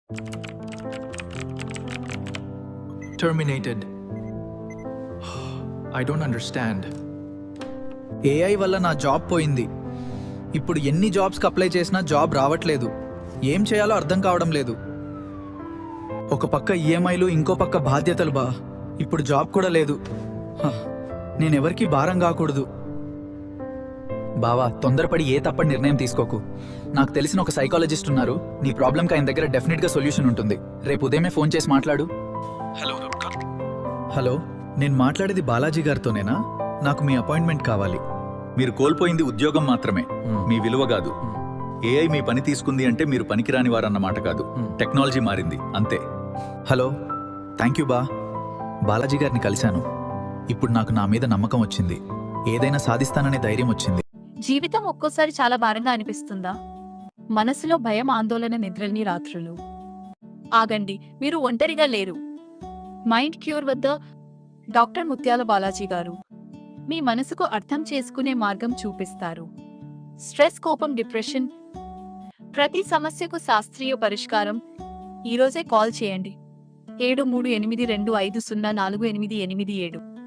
Terminated. I don't understand. AI వల్ల నా job పోయింది. ఇప్పుడు ఎన్ని జాబ్స్కి అప్లై చేసినా జాబ్ రావట్లేదు. ఏం చేయాలో అర్థం కావడం లేదు. ఒక పక్క ఈఎంఐలు, ఇంకో పక్క బాధ్యతలు బా. ఇప్పుడు జాబ్ కూడా లేదు. నేనెవరికి భారం కాకూడదు. బావా, తొందరపడి ఏ తప్పని నిర్ణయం తీసుకోకు. నాకు తెలిసిన ఒక సైకాలజిస్ట్ ఉన్నారు. నీ ప్రాబ్లంకి ఆయన దగ్గర డెఫినెట్గా సొల్యూషన్ ఉంటుంది. రేపు ఉదయమే ఫోన్ చేసి మాట్లాడు. హలో, నేను మాట్లాడేది బాలాజీ గారితోనేనా? నాకు మీ అపాయింట్మెంట్ కావాలి. మీరు కోల్పోయింది ఉద్యోగం మాత్రమే, మీ విలువ కాదు. ఏఐ మీ పని తీసుకుంది అంటే మీరు పనికిరాని వారన్నమాట కాదు. టెక్నాలజీ మారింది, అంతే. హలో, థ్యాంక్ యూ బా. బాలాజీ గారిని కలిశాను. ఇప్పుడు నాకు నా మీద నమ్మకం వచ్చింది. ఏదైనా సాధిస్తాననే ధైర్యం వచ్చింది. జీవితం ఒక్కోసారి చాలా భారంగా అనిపిస్తుందా? మనసులో భయం, ఆందోళన, నిద్రని రాత్రులు. ఆగండి, మీరు ఒంటరిగా లేరు. మైండ్ క్యూర్ వద్ద డాక్టర్ ముత్యాల బాలాజీ గారు మీ మనసుకు అర్థం చేసుకునే మార్గం చూపిస్తారు. స్ట్రెస్, కోపం, డిప్రెషన్, ప్రతి సమస్యకు శాస్త్రీయ పరిష్కారం. ఈరోజే కాల్ చేయండి. 7382504887.